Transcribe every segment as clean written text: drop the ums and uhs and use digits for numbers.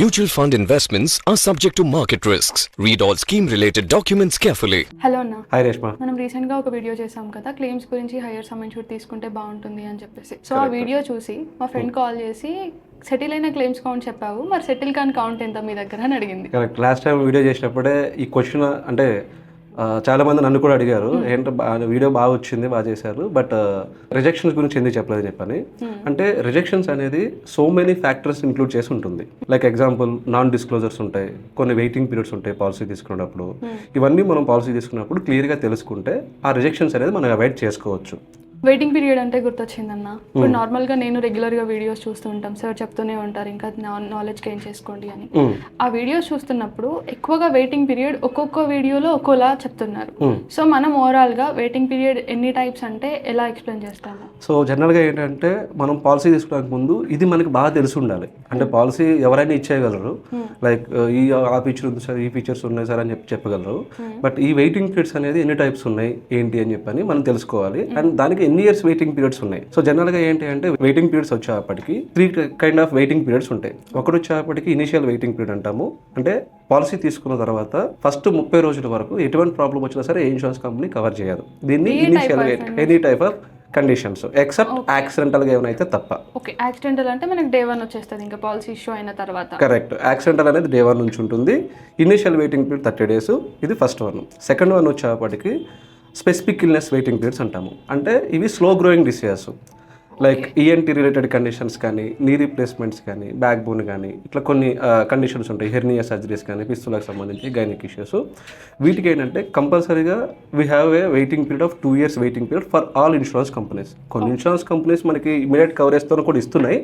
Mutual fund investments are subject to market risks. Read all scheme-related documents carefully. Hello అన్న. Hi Reshma. మనం రీసెంట్గా ఒక video చేసాం కదా, క్లెయిమ్స్ గురించి హైయర్ సమ్ ఇన్సూర్ తీసుకుంటే బాగుంటుంది అని చెప్పేసి. సో ఆ వీడియో చూసి మా ఫ్రెండ్ కాల్ చేసి సెటిల్ అయిన క్లెయిమ్స్ కౌంట్ చెప్పావు, మరి సెటిల్ కాని కౌంట్ ఎంత మీ దగ్గర అని అడిగింది. కరెక్ట్. లాస్ట్ టైం వీడియో చేసినప్పుడే ఈ క్వశ్చన్ అంటే చాలా మంది నన్ను కూడా అడిగారు, ఏంటో వీడియో బాగా వచ్చింది, బాగా చేశారు, బట్ రిజెక్షన్స్ గురించి ఎందుకు చెప్పలేదని చెప్పని. అంటే రిజెక్షన్స్ అనేది సో మెనీ ఫ్యాక్టర్స్ ఇంక్లూడ్ చేసి ఉంటుంది. లైక్ ఎగ్జాంపుల్ నాన్ డిస్క్లోజర్స్ ఉంటాయి, కొన్ని వెయిటింగ్ పీరియడ్స్ ఉంటాయి పాలసీ తీసుకున్నప్పుడు. ఇవన్నీ మనం పాలసీ తీసుకున్నప్పుడు క్లియర్గా తెలుసుకుంటే ఆ రిజెక్షన్స్ అనేది మనం అవాయిడ్ చేసుకోవచ్చు. వెయిటింగ్ పీరియడ్ అంటే గుర్తొచ్చిందన్న. ఇప్పుడు నార్మల్గా నేను రెగ్యులర్గా వీడియోస్ చూస్తూ ఉంటాం, సార్ చెప్తూనే ఉంటారు ఇంకా నాలెడ్జ్ గెయిన్ చేసుకోండి అని. ఆ వీడియోస్ చూస్తున్నప్పుడు ఎక్కువగా వెయిటింగ్ పీరియడ్ ఒక్కొక్క వీడియోలో ఒక్కోలా చెప్తున్నారు. సో మనం ఓవరాల్గా వెయిటింగ్ పీరియడ్ ఎన్ని టైప్స్ అంటే ఎలా ఎక్స్ప్లెయిన్ చేస్తాము? సో జనరల్గా ఏంటంటే మనం పాలసీ తీసుకోవడానికి ముందు ఇది మనకి బాగా తెలిసి ఉండాలి. అంటే పాలసీ ఎవరైనా ఇచ్చేయగలరు, లైక్ ఆ ఫీచర్ ఉంది సార్, ఈ ఫీచర్స్ ఉన్నాయి సార్ అని చెప్పగలరు. బట్ ఈ వెయిటింగ్ పీరియడ్స్ అనేది ఎన్ని టైప్స్ ఉన్నాయి ఏంటి అని చెప్పని మనం తెలుసుకోవాలి. అండ్ దానికి ఎన్ని ఇయర్స్ వెయిటింగ్ పీరియడ్స్ ఉన్నాయి. సో జనరల్గా ఏంటి అంటే వెయిటింగ్ పీరియడ్స్ వచ్చేప్పటికి 3 కైండ్ ఆఫ్ వెయిటింగ్ పీరియడ్స్ ఉంటాయి. ఒకటి వచ్చేప్పటికి ఇనిషియల్ వెయిటింగ్ పీరియడ్ అంటాము. అంటే పాలసీ తీసుకున్న తర్వాత ఫస్ట్ 30 రోజుల వరకు ఎటువంటి ప్రాబ్లం వచ్చినా సరే ఇన్సూరెన్స్ కంపెనీ కవర్ చేయదు. దీన్ని initial any type of conditions except accidental గా ఏమైనా తప్ప. ఓకే, యాక్సిడెంటల్ అంటే మనకి డే 1 వచ్చేస్తుంది ఇంకా పాలసీ ఇష్యూ అయిన తర్వాత. కరెక్ట్. యాక్సిడెంటల్ అనేది డే 1 నుంచి ఉంటుంది. ఇనిషియల్ వెయిటింగ్ పీరియడ్ 30 days, ఇది ఫస్ట్ వన్. సెకండ్ వన్ వచ్చేప్పటికి స్పెసిఫిక్ ఇల్నెస్ వెయిటింగ్ పీరియడ్స్ అంటాము. అంటే ఇవి slow growing diseases, like ENT related conditions కానీ, నీ రీప్లేస్మెంట్స్ కానీ, బ్యాక్ బోన్ కానీ, ఇట్లా కొన్ని కండిషన్స్ ఉంటాయి. హెర్నియా సర్జరీస్ కానీ, ఫిస్టులాకి సంబంధించి గైనిక్ ఇష్యూస్. వీటికి ఏంటంటే కంపల్సరీగా we have a waiting period of 2 years waiting period for all insurance companies. కొన్ని ఇన్సూరెన్స్ కంపెనీస్ మనకి ఇమీడియట్ కవరేజ్తో కూడా ఇస్తున్నాయి,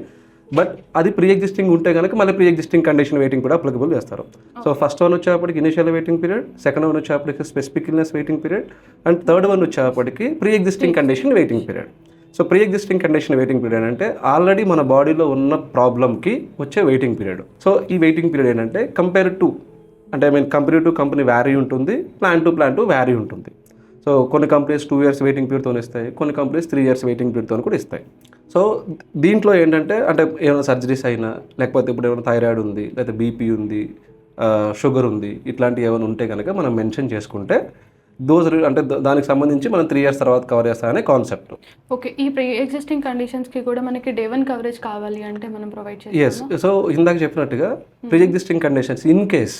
బట్ అది ప్రీ ఎగ్జిస్టింగ్ ఉంటే కనుక మళ్ళీ ప్రీ ఎగ్జిస్టింగ్ కండిషన్ వెయిటింగ్ కూడా అప్లికబుల్ చేస్తారు. సో ఫస్ట్ వన్ వచ్చేప్పటికి initial waiting period, second one వచ్చేప్పటికి specific illness waiting period, and third one వచ్చేప్పటికి pre existing condition waiting period. So pre existing condition waiting period అంటే already మన బాడీలో ఉన్న ప్రాబ్లమ్కి వచ్చే వెయిటింగ్ పీరియడ్. సో ఈ వెయిటింగ్ పీరియడ్ ఏంటంటే compare to company to company vary ఉంటుంది, ప్లాన్ టు వ్యారీ ఉంటుంది. సో కొన్ని కంపెనీస్ 2 years వెయిటింగ్ పీరియడ్తో ఇస్తాయి, కొన్ని కంపెనీస్ 3 years వెయిటింగ్ పీరియడ్తో కూడా ఇస్తాయి. సో దీంట్లో ఏంటంటే అంటే ఏమైనా సర్జరీస్ అయినా, లేకపోతే ఇప్పుడు ఏమైనా థైరాయిడ్ ఉంది, లేకపోతే బీపీ ఉంది, షుగర్ ఉంది, ఇట్లాంటివి ఏమైనా ఉంటే కనుక మనం మెన్షన్ చేసుకుంటే అంటే దానికి సంబంధించి మనం 3 years తర్వాత కవర్ చేస్తామనే కాన్సెప్ట్. ఓకే, ఈ ప్రీ ఎగ్జిస్టింగ్ కండిషన్స్కి కూడా మనకి డే 1 కవరేజ్ కావాలి అంటే మనం ప్రొవైడ్ చేస్తాం. ఎస్. సో ఇందాక చెప్పినట్టుగా pre existing conditions in case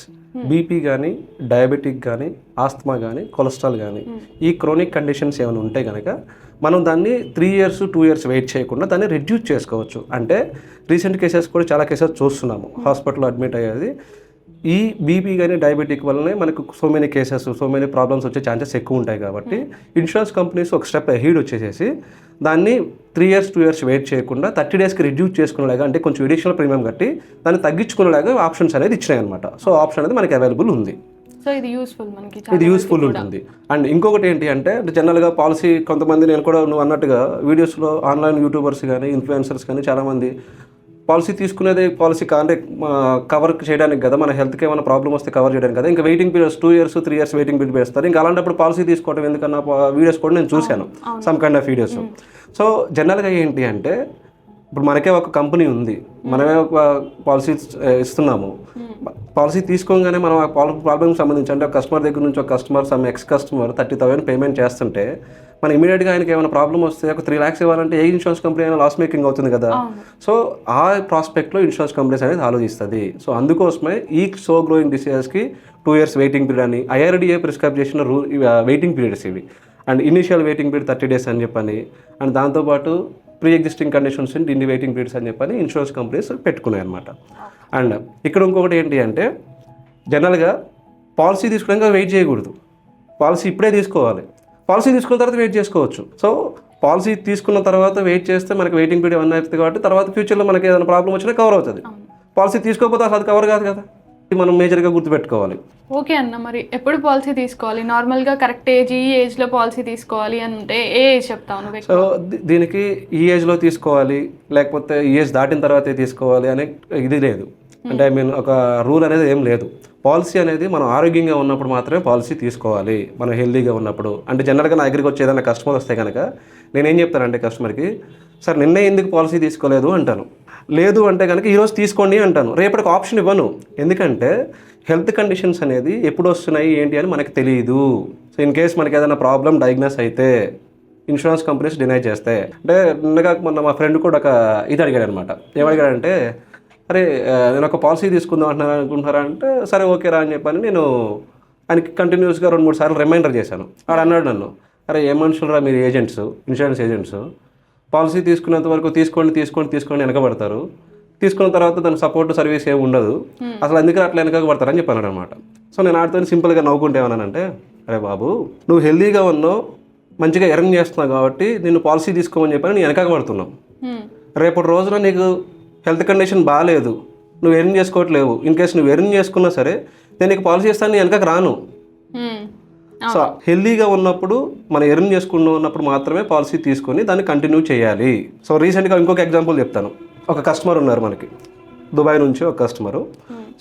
BP కానీ, డయాబెటిక్ కానీ, ఆస్తమా కానీ, కొలెస్ట్రాల్ కానీ, ఈ క్రోనిక్ కండిషన్స్ ఏమైనా ఉంటే కనుక మనం దాన్ని 3 years 2 years వెయిట్ చేయకుండా దాన్ని రెడ్యూస్ చేసుకోవచ్చు. అంటే రీసెంట్ కేసెస్ కూడా చాలా కేసెస్ చూస్తున్నాము హాస్పిటల్లో అడ్మిట్ అయ్యేది. ఈ బీపీ కానీ డయాబెటిక్ వల్లనే మనకు so many cases, so many problems వచ్చే ఛాన్సెస్ ఎక్కువ ఉంటాయి. కాబట్టి ఇన్సూరెన్స్ కంపెనీస్ ఒక స్టెప్ అహీడ్ వచ్చేసేసి దాన్ని 3 years 2 years వెయిట్ చేయకుండా 30 daysకి రిడ్యూస్ చేసుకునేలాగా, అంటే కొంచెం అడిషనల్ ప్రీమియం కట్టి దాన్ని తగ్గించుకునేలాగా ఆప్షన్స్ అనేది ఇచ్చినాయి అనమాట. సో ఆప్షన్ అనేది మనకి అవైలబుల్ ఉంది. సో ఇది యూస్ఫుల్ మనకి, ఇది యూస్ఫుల్ ఉంటుంది. అండ్ ఇంకొకటి ఏంటి అంటే జనరల్గా పాలసీ కొంతమంది, నేను కూడా నువ్వు అన్నట్టుగా వీడియోస్లో ఆన్లైన్ యూట్యూబర్స్ కానీ, ఇన్ఫ్లుయెన్సర్స్ కానీ చాలామంది పాలసీ తీసుకునేది పాలసీ అంటే కవర్ చేయడానికి కదా, మన హెల్త్కి ఏమైనా ప్రాబ్లమ్ వస్తే కవర్ చేయడానికి కదా, ఇంకా waiting periods 2 years 3 years waiting period పెడతారు. ఇంకా అలాంటప్పుడు పాలసీ తీసుకోవడం ఎందుకన్నా వీడియోస్ కూడా నేను చూశాను, some kind of videos. So జనరల్గా ఏంటి అంటే ఇప్పుడు మనకే ఒక కంపెనీ ఉంది, మనమే ఒక పాలసీ ఇస్తున్నాము. పాలసీ తీసుకోగానే మనం ఆ ప్రాబ్లమ్కి సంబంధించి అంటే కస్టమర్ దగ్గర నుంచి ఒక customer, some X customer 30,000 payment చేస్తుంటే మనం ఇమీడియట్గా ఆయనకి ఏమైనా ప్రాబ్లమ్ వస్తే ఒక 3 lakhs ఇవ్వాలంటే ఏ ఇన్సూరెన్స్ కంపెనీ అయినా లాస్ మేకింగ్ అవుతుంది కదా. సో ఆ ప్రాస్పెక్ట్లో ఇన్సూరెన్స్ కంపెనీస్ అనేది ఆలోచిస్తుంది. సో అందుకోసమే ఈ సో గ్రోయింగ్ డిసీజెస్కి 2 years వెయిటింగ్ పీరియడ్ అని IRDA ప్రిస్క్రైబ్ చేసిన వెయిటింగ్ పీరియడ్స్ ఇవి. And initial waiting period 30 days అని చెప్పని, అండ్ దాంతోపాటు ప్రీ ఎగ్జిస్టింగ్ కండిషన్స్ ఇన్ని వెయిటింగ్ పీరియడ్స్ అని చెప్పని ఇన్సూరెన్స్ కంపెనీస్ పెట్టుకున్నాయి అనమాట. అండ్ ఇక్కడ ఇంకొకటి ఏంటి అంటే జనరల్గా పాలసీ తీసుకోవడానికి వెయిట్ చేయకూడదు, పాలసీ ఇప్పుడే తీసుకోవాలి. పాలసీ తీసుకున్న తర్వాత వెయిట్ చేసుకోవచ్చు. సో పాలసీ తీసుకున్న తర్వాత వెయిట్ చేస్తే మనకి వెయిటింగ్ పీరియడ్ 1 అవుతుంది కాబట్టి తర్వాత ఫ్యూచర్లో మనకి ఏదైనా ప్రాబ్లం వచ్చినా కవర్ అవుతుంది. పాలసీ తీసుకోకపోతే అసలు అది కవర్ కాదు కదా, మనం మేజర్గా గుర్తుపెట్టుకోవాలి. ఓకే అన్న, మరి ఎప్పుడు పాలసీ తీసుకోవాలి? నార్మల్గా కరెక్ట్ ఏజ్, ఈ ఏజ్లో పాలసీ తీసుకోవాలి అంటే ఏ ఏజ్ చెప్తాను? సో దీనికి ఈ ఏజ్లో తీసుకోవాలి, లేకపోతే ఈ ఏజ్ దాటిన తర్వాతే తీసుకోవాలి అనే ఇది లేదు. అంటే ఒక రూల్ అనేది ఏం లేదు. పాలసీ అనేది మనం ఆరోగ్యంగా ఉన్నప్పుడు మాత్రమే పాలసీ తీసుకోవాలి, మనం హెల్తీగా ఉన్నప్పుడు. అంటే జనరల్గా నా దగ్గరికి వచ్చి ఏదైనా కస్టమర్ వస్తే కనుక నేనేం చెప్తానంటే కస్టమర్కి, సార్ నిన్నే ఎందుకు పాలసీ తీసుకోలేదు అంటాను. లేదు అంటే కనుక ఈరోజు తీసుకోండి అంటాను, రేపటికి ఆప్షన్ ఇవ్వను. ఎందుకంటే హెల్త్ కండిషన్స్ అనేది ఎప్పుడు వస్తున్నాయి ఏంటి అని మనకు తెలియదు. సో ఇన్ కేస్ మనకి ఏదైనా ప్రాబ్లం డయాగ్నోస్ అయితే ఇన్సూరెన్స్ కంపెనీస్ డినై చేస్తాయి. అంటే నిన్నగా మొన్న మా ఫ్రెండ్ కూడా ఒక ఇది అడిగాడు అనమాట. ఏమడిగాడంటే, అరే నేను ఒక పాలసీ తీసుకుందాం అనుకుంటున్నారా అంటే, సరే ఓకే రా అని చెప్పని నేను ఆయనకి కంటిన్యూస్గా 2-3 సార్లు రిమైండర్ చేశాను. ఆడు అన్నాడు నన్ను, అరే ఏ మనుషులు రా మీరు ఏజెంట్స్, ఇన్సూరెన్స్ ఏజెంట్స్, పాలసీ తీసుకునేంత వరకు తీసుకోండి వెనకబడతారు, తీసుకున్న తర్వాత దాని సపోర్ట్ సర్వీస్ ఏమి ఉండదు, అసలు అందుకే అట్లా వెనకబడతారు అని చెప్పాను అనమాట. సో నేను ఆడితో సింపుల్గా నవ్వుకుంటే ఏమన్నానంటే, అరే బాబు నువ్వు హెల్దీగా ఉన్నావు, మంచిగా ఎర్న్ చేస్తున్నావు కాబట్టి నిన్ను పాలసీ తీసుకోమని చెప్పని నేను వెనకబడుతున్నావు. రేపటి రోజున నీకు హెల్త్ కండిషన్ బాగాలేదు, నువ్వు ఎర్న్ చేసుకోవట్లేవు, ఇన్ కేసు నువ్వు ఎర్న్ చేసుకున్నా సరే నేను నీకు పాలసీ ఇస్తాను, నీ వెనకకు రాను. సో హెల్దీగా ఉన్నప్పుడు మనం ఎర్న్ ఉన్నప్పుడు మాత్రమే పాలసీ తీసుకొని దాన్ని కంటిన్యూ చేయాలి. సో రీసెంట్గా ఇంకొక ఎగ్జాంపుల్ చెప్తాను. ఒక కస్టమర్ ఉన్నారు మనకి, దుబాయ్ నుంచి ఒక కస్టమరు.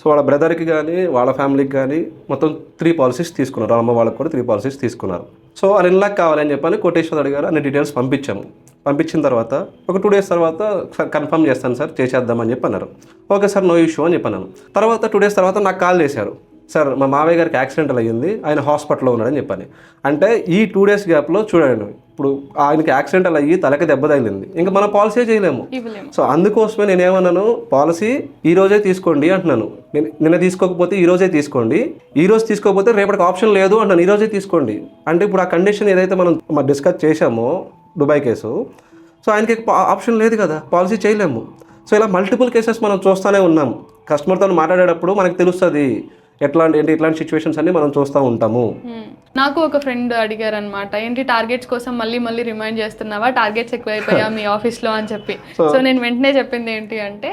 సో వాళ్ళ బ్రదర్కి కానీ వాళ్ళ ఫ్యామిలీకి కానీ మొత్తం 3 పాలసీస్ తీసుకున్నారు, అమ్మ వాళ్ళకి కూడా 3 పాలసీస్ తీసుకున్నారు. సో వాళ్ళు 1 lakh కావాలని చెప్పని కొటేషన్ అడిగారు, అన్ని డీటెయిల్స్ పంపించాము. పంపించిన తర్వాత ఒక 2 days తర్వాత కన్ఫర్మ్ చేస్తాను సార్, చేసేద్దామని చెప్పి అన్నారు. ఓకే సార్, నో ఇష్యూ అని చెప్పన్నాను. తర్వాత 2 days తర్వాత నాకు కాల్ చేశారు, సార్ మా మావయ్య గారికి యాక్సిడెంటల్ అయ్యింది, ఆయన హాస్పిటల్లో ఉన్నాడని చెప్పని. అంటే ఈ 2 days గ్యాప్లో చూడండి, ఇప్పుడు ఆయనకి యాక్సిడెంటల్ అయ్యి తలకి దెబ్బ తగిలింది, ఇంకా మనం పాలసీ చేయలేము. సో అందుకోసమే నేనేమన్నాను, పాలసీ ఈ రోజే తీసుకోండి అంటున్నాను. నిన్న తీసుకోకపోతే ఈ రోజే తీసుకోండి, ఈ రోజు తీసుకోకపోతే రేపటికి ఆప్షన్ లేదు అంటున్నాను, ఈ రోజే తీసుకోండి. అంటే ఇప్పుడు ఆ కండిషన్ ఏదైతే మనం డిస్కస్ చేశామో దుబాయ్ కేసు, సో ఆయనకి ఆప్షన్ లేదు కదా, పాలసీ చేయలేము. సో ఇలా మల్టిపుల్ కేసెస్ మనం చూస్తూనే ఉన్నాం. కస్టమర్తో మాట్లాడేటప్పుడు మనకు తెలుస్తుంది ఇట్లాంటి సిచ్యువేషన్స్ అన్ని మనం చూస్తూ ఉంటాము. నాకు ఒక ఫ్రెండ్ అడిగారు అనమాట, ఏంటి టార్గెట్స్ కోసం మళ్ళీ రిమైండ్ చేస్తున్నావా, టార్గెట్స్ ఎక్కువైపోయా మీ ఆఫీస్లో అని చెప్పి. సో నేను వెంటనే చెప్పింది ఏంటి అంటే,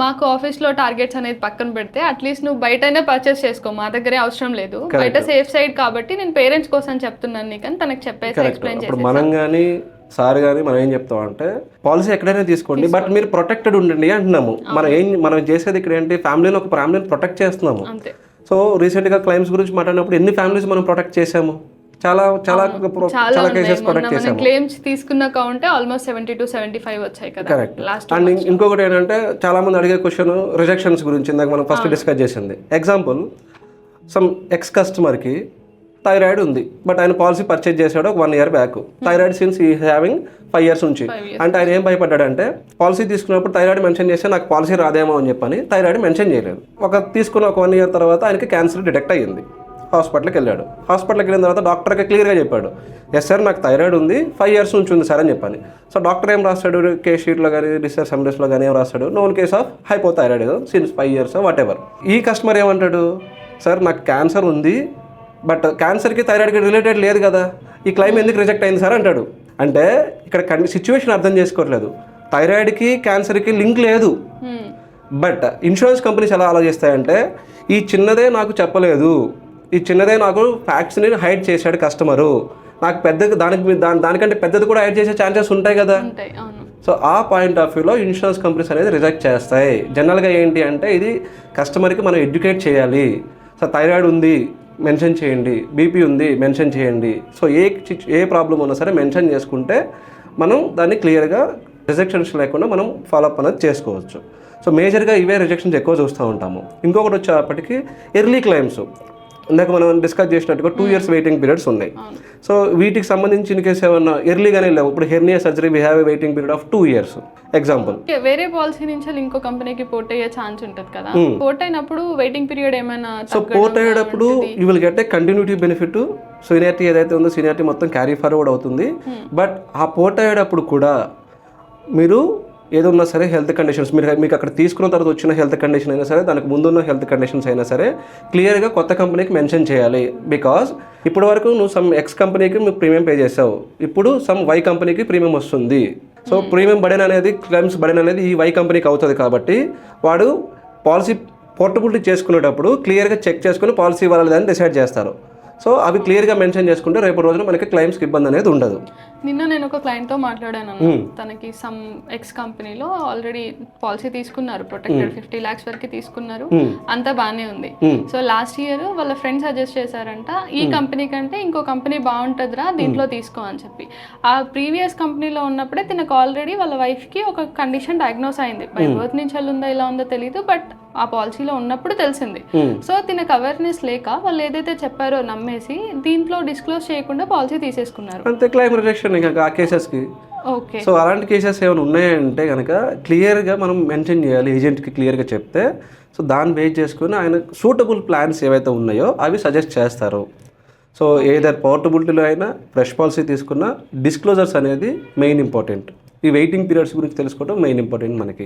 మాకు ఆఫీస్లో టార్గెట్స్ అనేది పక్కన పెడితే అట్లీస్ట్ నువ్వు బయటనే పర్చేస్ చేసుకో, మా దగ్గరే అవసరం లేదు, బయట సేఫ్ సైడ్ కాబట్టి నేను పేరెంట్స్ కోసం చెప్తున్నాను నీకు అని తనకు చెప్పేసి ఎక్స్ప్లెయిన్ చేసి. మనం కానీ సార్ కానీ మనం ఏం చెప్తాం అంటే, పాలసీ ఎక్కడైనా తీసుకోండి, బట్ మీరు ప్రొటెక్టెడ్ ఉండండి అంటున్నాము. మనం చేసేది ఇక్కడ ఏంటి, ఫ్యామిలీలో ఒక ఫ్యామిలీని ప్రొటెక్ట్ చేస్తున్నాము. సో రీసెంట్గా క్లైమ్స్ గురించి మాట్లాడినప్పుడు ఎన్ని ఫ్యామిలీస్ మనం ప్రొటెక్ట్ చేసాము, చాలా కేసెస్ ప్రొటెక్ట్ చేసాము. క్లెయిమ్స్ తీసుకున్న కౌంటే ఆల్మోస్ట్ 70 to 75 వచ్చాయి కదా. కరెక్ట్. అండ్ ఇంకొకటి ఏంటంటే, చాలా మంది అడిగే క్వశ్చన్ రిజెక్షన్స్ గురించి, ఇందాక మనం ఫస్ట్ డిస్కస్ చేసింది. ఎగ్జాంపుల్, సమ్ ఎక్స్ కస్టమర్కి థైరాయిడ్ ఉంది, బట్ ఆయన పాలసీ పర్చేజ్ చేశాడు ఒక 1 year బ్యాక్. థైరాయిడ్ సిన్స్ ఈ హ్యావింగ్ 5 years నుంచి. అంటే ఆయన ఏం భయపడ్డాడంటే, పాలసీ తీసుకున్నప్పుడు థైరాయిడ్ మెన్షన్ చేస్తే నాకు పాలసీ రాదేమో అని చెప్పని థైరాయిడ్ మెన్షన్ చేయలేదు. తీసుకున్న ఒక 1 year తర్వాత ఆయనకి క్యాన్సర్ డిటెక్ట్ అయ్యింది. హాస్పిటల్కి వెళ్ళాడు. హాస్పిటల్కి వెళ్ళిన తర్వాత డాక్టర్కి క్లియర్గా చెప్పాడు, ఎస్ సార్ నాకు థైరాయిడ్ ఉంది, 5 years నుంచి ఉంది సార్ అని చెప్పని. సో డాక్టర్ ఏం రాస్తాడు, కేస్ షీట్లో కానీ డిశ్చార్జ్ సమ్మెస్లో కానీ ఏం రాస్తాడు, known case of hypothyroid since 5 years what ever. ఈ కస్టమర్ ఏమంటాడు, సార్ నాకు క్యాన్సర్ ఉంది, బట్ క్యాన్సర్కి థైరాయిడ్కి రిలేటెడ్ లేదు కదా, ఈ క్లెయిమ్ ఎందుకు రిజెక్ట్ అయింది సార్ అంటాడు. అంటే ఇక్కడ సిచ్యువేషన్ అర్థం చేసుకోవట్లేదు. థైరాయిడ్కి క్యాన్సర్కి లింక్ లేదు, బట్ ఇన్సూరెన్స్ కంపెనీస్ ఎలా ఆలోచిస్తాయంటే, ఈ చిన్నదే నాకు చెప్పలేదు, ఈ చిన్నదే నాకు ఫ్యాక్ట్స్ని హైడ్ చేశాడు కస్టమరు, నాకు పెద్దది దానికంటే పెద్దది కూడా హైడ్ చేసే ఛాన్సెస్ ఉంటాయి కదా. సో ఆ పాయింట్ ఆఫ్ వ్యూలో ఇన్సూరెన్స్ కంపెనీస్ అనేది రిజెక్ట్ చేస్తాయి. జనరల్గా ఏంటి అంటే, ఇది కస్టమర్కి మనం ఎడ్యుకేట్ చేయాలి. సో థైరాయిడ్ ఉంది మెన్షన్ చేయండి, బీపీ ఉంది మెన్షన్ చేయండి. సో ఏ ప్రాబ్లం ఉన్నా సరే మెన్షన్ చేసుకుంటే మనం దాన్ని క్లియర్గా రిజెక్షన్స్ లేకుండా మనం ఫాలోఅప్ అనేది చేసుకోవచ్చు. సో మేజర్గా ఇవే రిజెక్షన్స్ ఎక్కువ చూస్తూ ఉంటాము. ఇంకొకటి వచ్చేప్పటికి ఎర్లీ క్లెయిమ్స్. ఇందాక మనం డిస్కస్ చేసినట్టుగా 2 years వెయిటింగ్ పీరియడ్స్ ఉన్నాయి. సో వీటికి సంబంధించిన కేసు ఏమన్నా ఎర్లీగానే లేవు. ఇప్పుడు hernia surgery we have a waiting period of 2 years example. వేరే పాలసీ నుంచి ఇంకో కంపెనీకి పోర్ట్ అయ్యే ఛాన్స్ ఉంటుంది కదా, పోర్ట్ అయినప్పుడు వెయిటింగ్ పీరియడ్ ఏమైనా? సో పోర్ట్ అయ్యేటప్పుడు you will get a continuity benefit. Seniority ఏదైతే ఉందో సీనియారిటీ మొత్తం క్యారీ ఫార్వర్డ్ అవుతుంది. బట్ ఆ పోర్ట్ అయ్యేటప్పుడు కూడా మీరు ఏదన్నా సరే హెల్త్ కండిషన్స్, మీకు అక్కడ తీసుకున్న తర్వాత వచ్చిన హెల్త్ కండిషన్ అయినా సరే, దానికి ముందున్న హెల్త్ కండిషన్స్ అయినా సరే క్లియర్గా కొత్త కంపెనీకి మెన్షన్ చేయాలి. బికాజ్ ఇప్పటి వరకు నువ్వు సమ్ ఎక్స్ కంపెనీకి నువ్వు ప్రీమియం పే చేసావు, ఇప్పుడు సమ్ వై కంపెనీకి ప్రీమియం వస్తుంది. సో ప్రీమియం బర్డెన్ అనేది, క్లెయిమ్స్ బర్డెన్ అనేది ఈ వై కంపెనీకి అవుతుంది. కాబట్టి వాడు పాలసీ పోర్టబిలిటీ చేసుకునేటప్పుడు క్లియర్గా చెక్ చేసుకుని పాలసీ ఇవ్వాలి అని డిసైడ్ చేస్తారు. సో అవి క్లియర్గా మెన్షన్ చేసుకుంటే రేపు రోజున మనకి క్లెయిమ్స్కి ఇబ్బంది అనేది ఉండదు. నిన్న నేను ఒక క్లయింట్తో మాట్లాడాను తనకి సమ్ ఎక్స్ కంపెనీలో ఆల్రెడీ పాలసీ తీసుకున్నారు, ప్రొటెక్టెడ్ 50 lakhs వరకు తీసుకున్నారు, అంతా బాగానే ఉంది. సో లాస్ట్ ఇయర్ వాళ్ళ ఫ్రెండ్ సజెస్ట్ చేశారంట ఈ కంపెనీ కంటే ఇంకో కంపెనీ బాగుంటుందిరా దీంట్లో తీసుకో అని చెప్పి. ఆ ప్రీవియస్ కంపెనీలో ఉన్నప్పుడే తనకు ఆల్రెడీ వాళ్ళ వైఫ్కి ఒక కండిషన్ డయాగ్నోస్ అయింది. బై బర్త్ నుంచి ఉందా ఇలా ఉందో తెలియదు, బట్ ఆ పాలసీలో ఉన్నప్పుడు తెలిసింది. సో తినకు అవేర్నెస్ లేక వాళ్ళు ఏదైతే చెప్పారో నమ్మేసి దీంట్లో డిస్క్లోజ్ చేయకుండా పాలసీ తీసేసుకున్నారు. అంతే క్లైమ్ రిజెక్షన్ ఇంకా ఆ కేసెస్కి. ఓకే. సో అలాంటి కేసెస్ ఏమైనా ఉన్నాయంటే కనుక క్లియర్గా మనం మెన్షన్ చేయాలి, ఏజెంట్కి క్లియర్గా చెప్తే. సో దాన్ని బేస్ చేసుకుని ఆయన సూటబుల్ ప్లాన్స్ ఏవైతే ఉన్నాయో అవి సజెస్ట్ చేస్తారు. సో ఏదర్ పోర్టబిలిటీలో అయినా ఫ్రెష్ పాలసీ తీసుకున్న డిస్క్లోజర్స్ అనేది మెయిన్ ఇంపార్టెంట్. ఈ వెయిటింగ్ పీరియడ్స్ గురించి తెలుసుకోవడం మెయిన్ ఇంపార్టెంట్ మనకి.